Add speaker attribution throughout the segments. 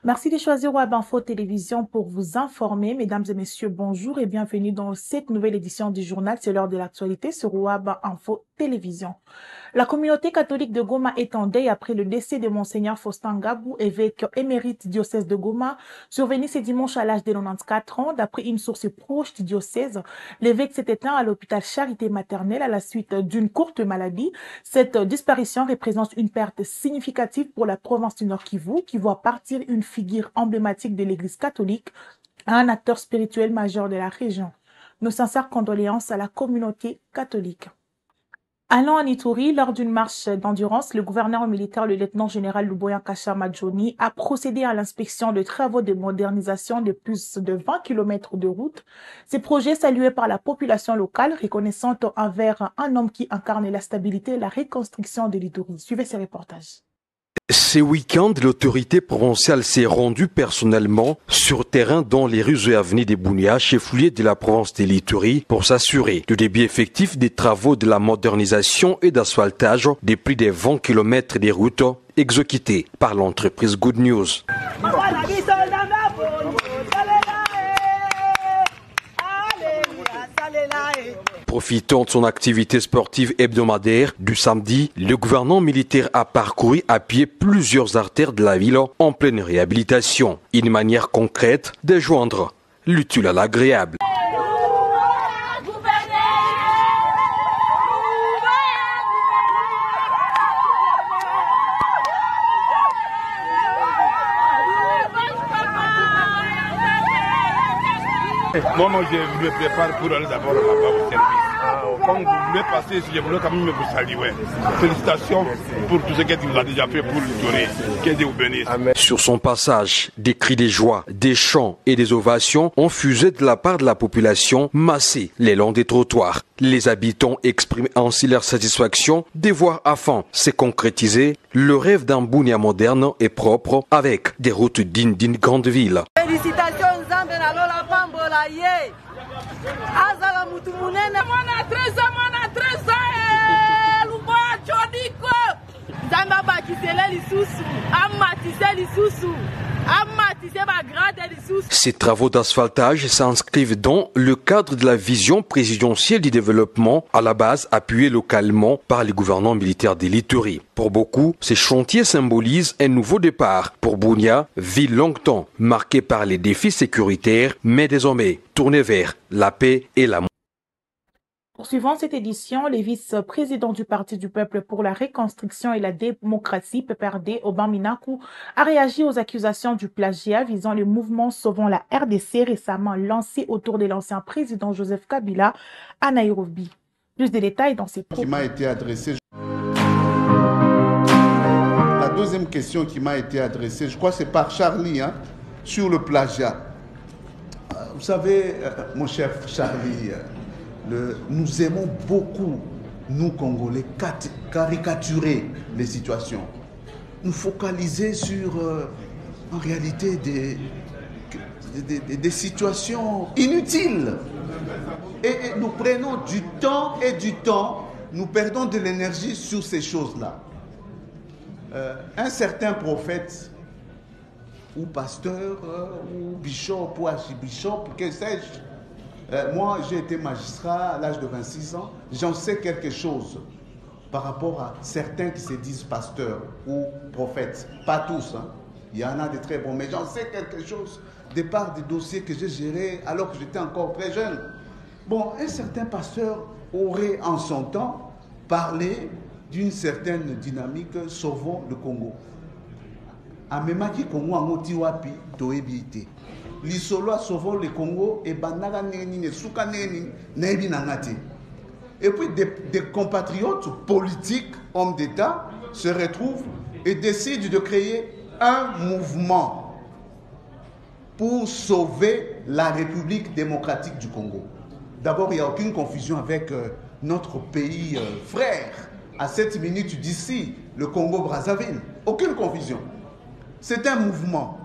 Speaker 1: Merci de choisir Web Info Télévision pour vous informer. Mesdames et messieurs, bonjour et bienvenue dans cette nouvelle édition du journal. C'est l'heure de l'actualité sur Web Info Télévision. La communauté catholique de Goma est en deuil après le décès de Monseigneur Faustin Gabou, évêque émérite diocèse de Goma, survenu ce dimanche à l'âge de 94 ans. D'après une source proche du diocèse, l'évêque s'est éteint à l'hôpital Charité Maternelle à la suite d'une courte maladie. Cette disparition représente une perte significative pour la province du Nord Kivu, qui voit partir une figure emblématique de l'Église catholique, un acteur spirituel majeur de la région. Nos sincères condoléances à la communauté catholique. Allant en Ituri, lors d'une marche d'endurance, le gouverneur militaire, le lieutenant-général Luboya Kachama Johnny, a procédé à l'inspection de travaux de modernisation de plus de 20 km de route. Ces projets salués par la population locale, reconnaissante envers un homme qui incarne la stabilité et la reconstruction de l'Ituri. Suivez ces reportages.
Speaker 2: Ce week-end, l'autorité provinciale s'est rendue personnellement sur terrain dans les rues et avenues de Bunia, chef-lieu de la province de l'Ituri, pour s'assurer du début effectif des travaux de la modernisation et d'asphaltage de plus de 20 km des routes exécutées par l'entreprise Good News. Profitant de son activité sportive hebdomadaire du samedi, le gouvernement militaire a parcouru à pied plusieurs artères de la ville en pleine réhabilitation. Une manière concrète de joindre l'utile à l'agréable.
Speaker 3: Moi, je me prépare pour aller d'abord là-bas au service. Quand vous voulez passer, je voulais quand même vous saluer. Félicitations pour tout ce que tu as déjà fait pour l'Ituri. Que Dieu vous bénisse.
Speaker 2: Sur son passage, des cris de joie, des chants et des ovations ont fusé de la part de la population massée le long des trottoirs. Les habitants expriment ainsi leur satisfaction de voir enfin se concrétiser le rêve d'un Bunia moderne et propre avec des routes dignes d'une grande ville.
Speaker 4: Félicitations Nalola Pambola ye. Azala mutu munene mwana treza Luboya Chodiko. Zamba bakisele lisusu, amatise lisusu.
Speaker 2: Ces travaux d'asphaltage s'inscrivent dans le cadre de la vision présidentielle du développement, à la base appuyée localement par les gouvernements militaires de l'Ituri. Pour beaucoup, ces chantiers symbolisent un nouveau départ pour Bunia, ville longtemps marquée par les défis sécuritaires, mais désormais tournée vers la paix et l'amour.
Speaker 1: Poursuivant cette édition, le vice-président du Parti du Peuple pour la Reconstruction et la Démocratie, PPRD, Oban Minaku, a réagi aux accusations du plagiat visant le mouvement Sauvons la RDC récemment lancé autour de l'ancien président Joseph Kabila à Nairobi. Plus de détails dans ces propos.
Speaker 5: Qui m'a été adressée. La deuxième question qui m'a été adressée, je crois que c'est par Charlie, sur le plagiat. Vous savez, mon cher Charlie, nous aimons beaucoup, nous Congolais, caricaturer les situations. Nous focaliser sur, en réalité, des situations inutiles. Et nous prenons du temps, nous perdons de l'énergie sur ces choses-là. Un certain prophète, ou pasteur, ou bishop, ou archibishop, que sais-je, moi, j'ai été magistrat à l'âge de 26 ans. J'en sais quelque chose par rapport à certains qui se disent pasteurs ou prophètes. Pas tous, il y en a de très bons, mais j'en sais quelque chose de par des dossiers que j'ai gérés alors que j'étais encore très jeune. Bon, un certain pasteur aurait en son temps parlé d'une certaine dynamique sauvant le Congo. Amemaki Congo en motiwapi toebité. L'isolo sauvant le Congo et banaga neni ne suka neni nebi nangati. Et puis des compatriotes politiques, hommes d'État, se retrouvent et décident de créer un mouvement pour sauver la République démocratique du Congo. D'abord, il n'y a aucune confusion avec notre pays frère, à 7 minutes d'ici, le Congo-Brazzaville. Aucune confusion. C'est un mouvement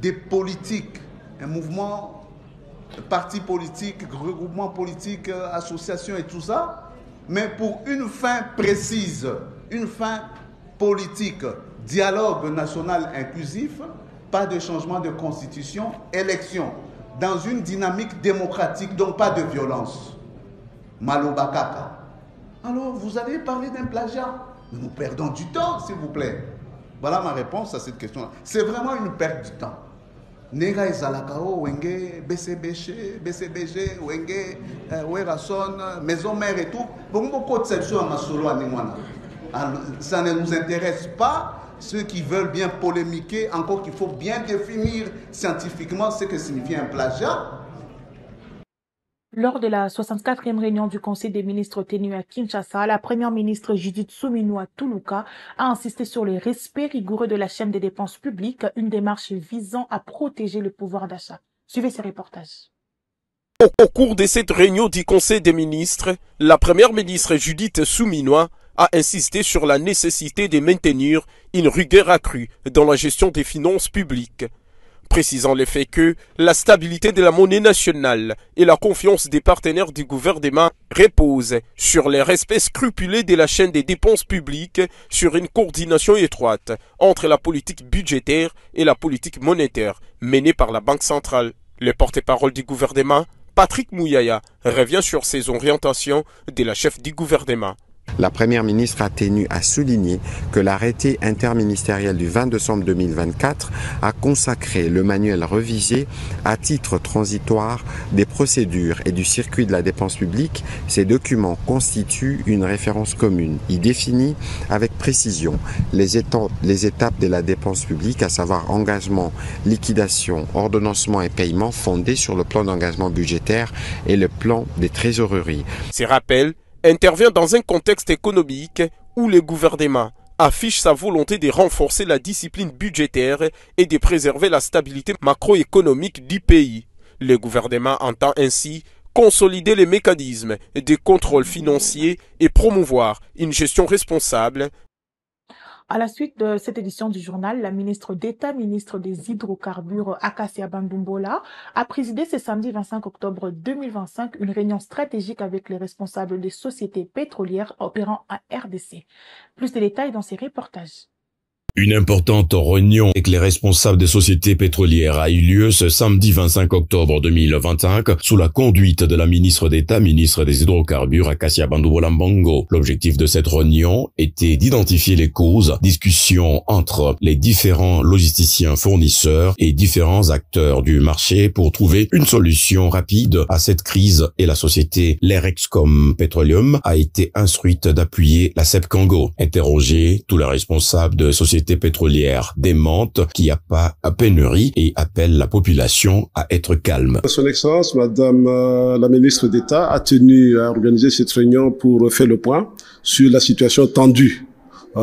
Speaker 5: des politiques, un mouvement, parti politique, regroupement politique, association et tout ça, mais pour une fin précise, une fin politique, dialogue national inclusif, pas de changement de constitution, élection, dans une dynamique démocratique, donc pas de violence. Malobakaka. Alors, vous avez parlé d'un plagiat. Nous perdons du temps, s'il vous plaît. Voilà ma réponse à cette question-là. C'est vraiment une perte du temps. Nega Ezalakao, Wenge, BCBG, Wenge, Werason, Maison Mère et tout. Beaucoup de sections à Masolo à Nimwana. Ça ne nous intéresse pas. Ceux qui veulent bien polémiquer, encore qu'il faut bien définir scientifiquement ce que signifie un plagiat.
Speaker 1: Lors de la 64e réunion du Conseil des ministres tenue à Kinshasa, la première ministre Judith Suminwa Tuluka a insisté sur le respect rigoureux de la chaîne des dépenses publiques, une démarche visant à protéger le pouvoir d'achat. Suivez ces reportages.
Speaker 6: Au cours de cette réunion du Conseil des ministres, la première ministre Judith Suminwa a insisté sur la nécessité de maintenir une rigueur accrue dans la gestion des finances publiques, précisant le fait que la stabilité de la monnaie nationale et la confiance des partenaires du gouvernement reposent sur le respect scrupuleux de la chaîne des dépenses publiques, sur une coordination étroite entre la politique budgétaire et la politique monétaire menée par la Banque centrale. Le porte-parole du gouvernement, Patrick Mouyaya, revient sur ces orientations de la chef du gouvernement.
Speaker 7: La première ministre a tenu à souligner que l'arrêté interministériel du 20 décembre 2024 a consacré le manuel revisé à titre transitoire des procédures et du circuit de la dépense publique. Ces documents constituent une référence commune. Il définit avec précision les étapes de la dépense publique, à savoir engagement, liquidation, ordonnancement et paiement fondés sur le plan d'engagement budgétaire et le plan des trésoreries.
Speaker 6: Ces rappels intervient dans un contexte économique où le gouvernement affiche sa volonté de renforcer la discipline budgétaire et de préserver la stabilité macroéconomique du pays. Le gouvernement entend ainsi consolider les mécanismes de contrôle financier et promouvoir une gestion responsable.
Speaker 1: À la suite de cette édition du journal, la ministre d'État, ministre des Hydrocarbures, Akasia Bandumbola, a présidé ce samedi 25 octobre 2025 une réunion stratégique avec les responsables des sociétés pétrolières opérant en RDC. Plus de détails dans ces reportages.
Speaker 8: Une importante réunion avec les responsables des sociétés pétrolières a eu lieu ce samedi 25 octobre 2025 sous la conduite de la ministre d'État, ministre des Hydrocarbures, Akasia Bandumbola Mbongo. L'objectif de cette réunion était d'identifier les causes, discussions entre les différents logisticiens fournisseurs et différents acteurs du marché pour trouver une solution rapide à cette crise, et la société Lerexcom Petroleum a été instruite d'appuyer la CEP Congo. Interrogé, tous les responsables de sociétés pétrolières démentent qu'il n'y a pas à pénurie et appellent la population à être calme.
Speaker 9: Son Excellence, Madame la ministre d'État a tenu à organiser cette réunion pour faire le point sur la situation tendue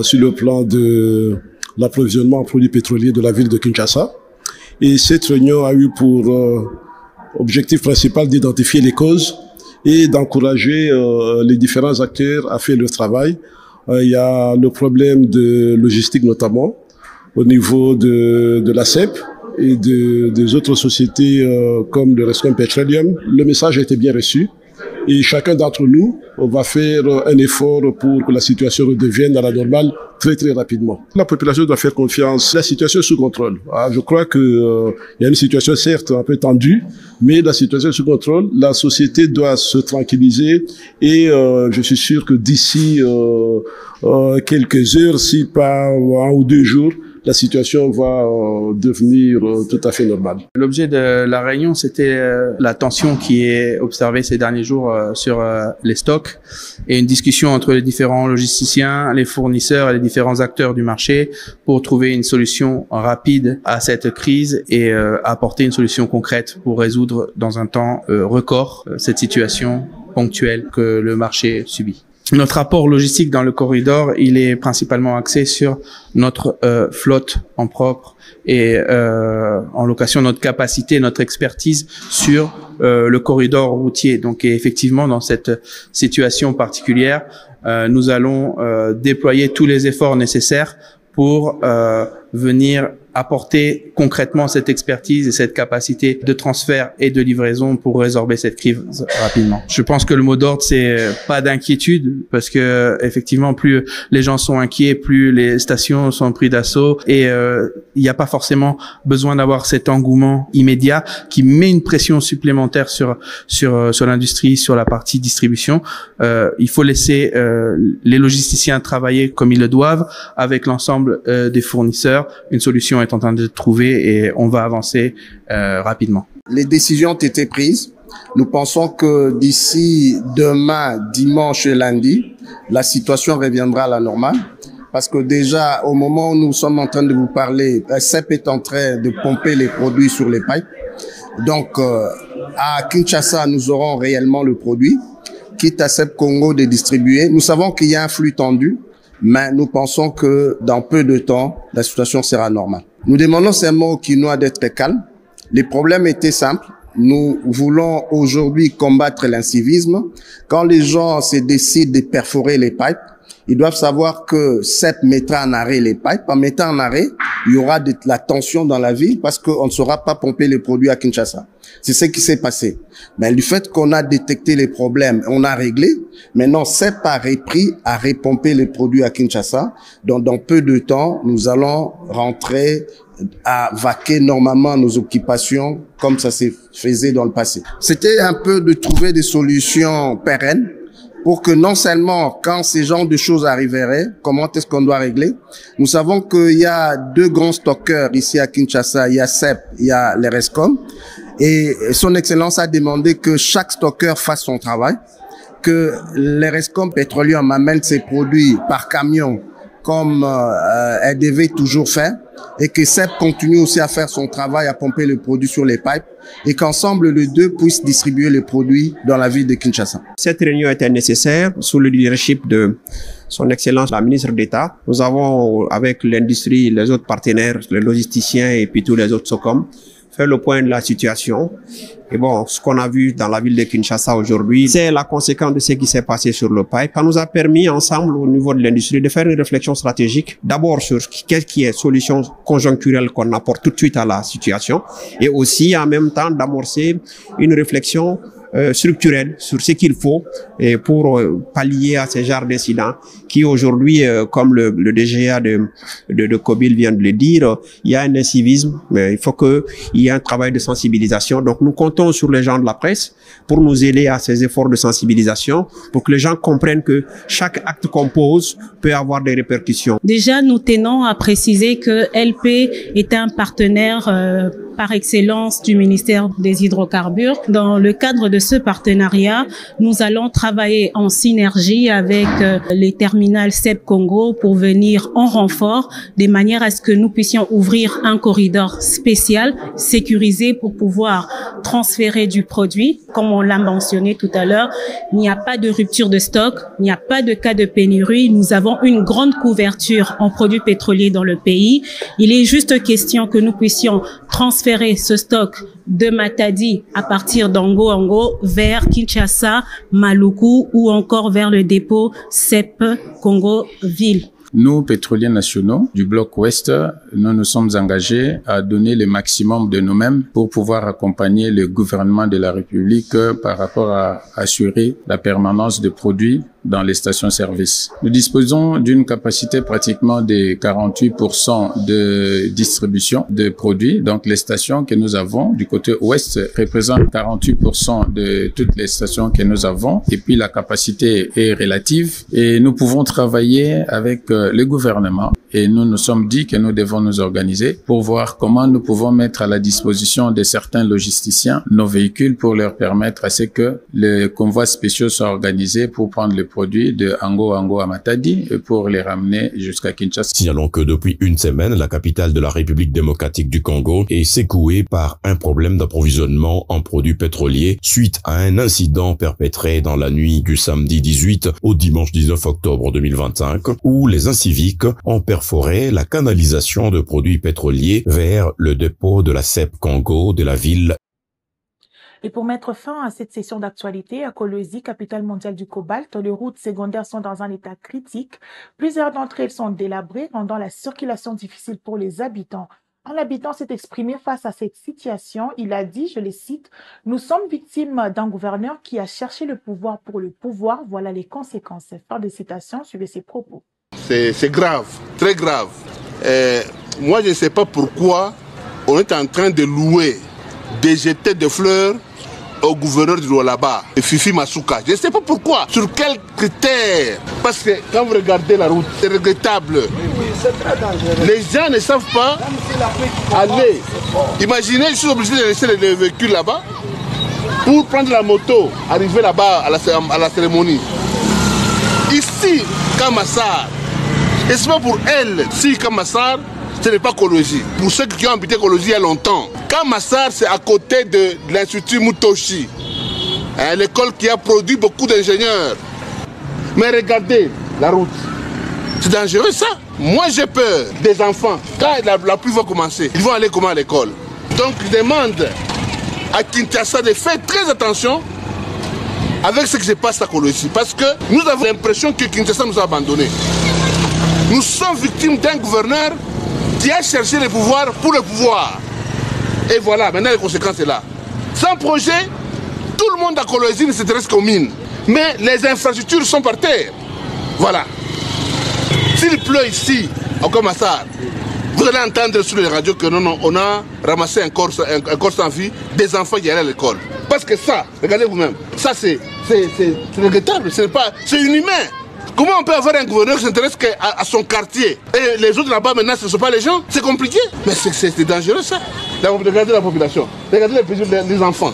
Speaker 9: sur le plan de l'approvisionnement en produits pétroliers de la ville de Kinshasa. Et cette réunion a eu pour objectif principal d'identifier les causes et d'encourager les différents acteurs à faire leur travail. Il y a le problème de logistique notamment au niveau de la CEP et des autres sociétés comme le Lerexcom Petroleum. Le message a été bien reçu et chacun d'entre nous va faire un effort pour que la situation redevienne à la normale très très rapidement. La population doit faire confiance. La situation est sous contrôle. Je crois que il y a une situation certes un peu tendue, mais la situation est sous contrôle. La société doit se tranquilliser et je suis sûr que d'ici quelques heures, si pas 1 ou 2 jours, la situation va devenir tout à fait normale.
Speaker 10: L'objet de la réunion, c'était la tension qui est observée ces derniers jours sur les stocks et une discussion entre les différents logisticiens, les fournisseurs et les différents acteurs du marché pour trouver une solution rapide à cette crise et apporter une solution concrète pour résoudre dans un temps record cette situation ponctuelle que le marché subit. Notre apport logistique dans le corridor, il est principalement axé sur notre flotte en propre et en location, notre capacité, notre expertise sur le corridor routier. Donc effectivement, dans cette situation particulière, nous allons déployer tous les efforts nécessaires pour venir apporter concrètement cette expertise et cette capacité de transfert et de livraison pour résorber cette crise rapidement. Je pense que le mot d'ordre, c'est pas d'inquiétude, parce que effectivement, plus les gens sont inquiets, plus les stations sont pris d'assaut, et il n'y a pas forcément besoin d'avoir cet engouement immédiat qui met une pression supplémentaire sur l'industrie, sur la partie distribution. Il faut laisser les logisticiens travailler comme ils le doivent avec l'ensemble des fournisseurs. Une solution est en train de trouver et on va avancer rapidement.
Speaker 11: Les décisions ont été prises. Nous pensons que d'ici demain, dimanche et lundi, la situation reviendra à la normale. Parce que déjà, au moment où nous sommes en train de vous parler, CEP est en train de pomper les produits sur les pipes. Donc, à Kinshasa, nous aurons réellement le produit, quitte à CEP Congo de distribuer. Nous savons qu'il y a un flux tendu, mais nous pensons que dans peu de temps, la situation sera normale. Nous demandons seulement aux Kinois d'être calmes. Les problèmes étaient simples. Nous voulons aujourd'hui combattre l'incivisme. Quand les gens se décident de perforer les pipes, ils doivent savoir que CEP mettra en arrêt les pipes. En mettant en arrêt, il y aura de la tension dans la ville parce qu'on ne saura pas pomper les produits à Kinshasa. C'est ce qui s'est passé. Mais du fait qu'on a détecté les problèmes, on a réglé. Maintenant, CEP a repris à repomper les produits à Kinshasa. Donc, dans peu de temps, nous allons rentrer à vaquer normalement nos occupations comme ça se faisait dans le passé. C'était un peu de trouver des solutions pérennes pour que non seulement quand ces genres de choses arriveraient, comment est-ce qu'on doit régler? Nous savons qu'il y a deux grands stockeurs ici à Kinshasa, il y a CEP, il y a les Rescom, et son Excellence a demandé que chaque stockeur fasse son travail, que les Rescom Petroleum amènent ses produits par camion comme elle devait toujours faire, et que CEP continue aussi à faire son travail, à pomper le produit sur les pipes, et qu'ensemble les deux puissent distribuer les produits dans la ville de Kinshasa.
Speaker 12: Cette réunion était nécessaire sous le leadership de son Excellence la ministre d'État. Nous avons, avec l'industrie, les autres partenaires, les logisticiens et puis tous les autres SOCOM, fait le point de la situation. Et bon, ce qu'on a vu dans la ville de Kinshasa aujourd'hui, c'est la conséquence de ce qui s'est passé sur le pipe. Ça nous a permis ensemble, au niveau de l'industrie, de faire une réflexion stratégique. D'abord sur qu'est-ce qui est solution conjoncturelle qu'on apporte tout de suite à la situation. Et aussi, en même temps, d'amorcer une réflexion structurelle sur ce qu'il faut et pour pallier à ces genres d'incidents qui aujourd'hui, comme le DGA de Kobil vient de le dire, il y a un incivisme, mais il faut qu'il y ait un travail de sensibilisation. Donc nous comptons sur les gens de la presse pour nous aider à ces efforts de sensibilisation, pour que les gens comprennent que chaque acte qu'on pose peut avoir des répercussions.
Speaker 13: Déjà, nous tenons à préciser que LP est un partenaire par excellence du ministère des Hydrocarbures. Dans le cadre de ce partenariat, nous allons travailler en synergie avec les terminales CEP Congo pour venir en renfort, de manière à ce que nous puissions ouvrir un corridor spécial, sécurisé pour pouvoir transférer du produit. Comme on l'a mentionné tout à l'heure, il n'y a pas de rupture de stock, il n'y a pas de cas de pénurie. Nous avons une grande couverture en produits pétroliers dans le pays. Il est juste question que nous puissions transférer ce stock de Matadi à partir d'Ango vers Kinshasa, Maluku ou encore vers le dépôt CEP Congo-Ville.
Speaker 14: Nous, pétroliers nationaux du bloc Ouest, nous nous sommes engagés à donner le maximum de nous-mêmes pour pouvoir accompagner le gouvernement de la République par rapport à assurer la permanence de produits dans les stations-service. Nous disposons d'une capacité pratiquement de 48% de distribution de produits. Donc, les stations que nous avons du côté ouest représentent 48% de toutes les stations que nous avons. Et puis, la capacité est relative et nous pouvons travailler avec le gouvernement. Et nous nous sommes dit que nous devons nous organiser pour voir comment nous pouvons mettre à la disposition de certains logisticiens nos véhicules pour leur permettre à ce que les convois spéciaux soient organisés pour prendre les produits de Ango à Matadi et pour les ramener jusqu'à Kinshasa.
Speaker 8: Signalons que depuis une semaine, la capitale de la République démocratique du Congo est secouée par un problème d'approvisionnement en produits pétroliers suite à un incident perpétré dans la nuit du samedi 18 au dimanche 19 octobre 2025 où les inciviques ont perforé la canalisation de produits pétroliers vers le dépôt de la CEP Congo de la ville.
Speaker 1: Et pour mettre fin à cette session d'actualité, à Kolwezi, capitale mondiale du cobalt, les routes secondaires sont dans un état critique. Plusieurs d'entre elles sont délabrées, rendant la circulation difficile pour les habitants. Un habitant s'est exprimé face à cette situation. Il a dit, je le cite, « Nous sommes victimes d'un gouverneur qui a cherché le pouvoir pour le pouvoir. Voilà les conséquences. » Fin de citation, suivez ses propos.
Speaker 3: C'est grave, très grave. Moi, je ne sais pas pourquoi on est en train de louer, de jeter des fleurs au gouverneur du Lualaba, Fifi Masuka. Je ne sais pas pourquoi, sur quels critères. Parce que quand vous regardez la route, c'est regrettable. C'est très dangereux. Les gens ne savent pas aller. Imaginez, je suis obligé de laisser le véhicule là-bas pour prendre la moto, arriver là-bas à la cérémonie. Ici, Kamassar, et c'est pas pour elle, si Kamassar, ce n'est pas Kologi. Pour ceux qui ont habité Kologi il y a longtemps, Kamassar, c'est à côté de l'Institut Mutoshi, l'école qui a produit beaucoup d'ingénieurs. Mais regardez la route, c'est dangereux ça. Moi j'ai peur des enfants. Quand la pluie va commencer, ils vont aller comment à l'école? Donc je demande à Kinshasa de faire très attention avec ce qui se passe à Kologi. Parce que nous avons l'impression que Kinshasa nous a abandonnés. Nous sommes victimes d'un gouverneur qui a cherché le pouvoir pour le pouvoir. Et voilà, maintenant les conséquences sont là. Sans projet, tout le monde à Kologi ne s'intéresse qu'aux mines. Mais les infrastructures sont par terre. Voilà. S'il pleut ici, au Kamassar, vous allez entendre sur les radios que non, on a ramassé un corps sans vie, des enfants qui allaient à l'école. Parce que ça, regardez vous-même, ça c'est regrettable, c'est inhumain. Comment on peut avoir un gouverneur qui s'intéresse qu'à son quartier et les autres là-bas maintenant ce ne sont pas les gens? C'est compliqué. Mais c'est dangereux ça. Regardez la population, regardez les enfants.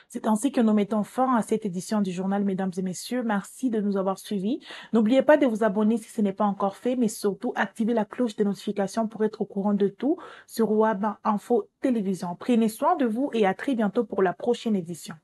Speaker 1: C'est ainsi que nous mettons fin à cette édition du journal, mesdames et messieurs. Merci de nous avoir suivis. N'oubliez pas de vous abonner si ce n'est pas encore fait, mais surtout activez la cloche de notification pour être au courant de tout sur WAB Info Télévision. Prenez soin de vous et à très bientôt pour la prochaine édition.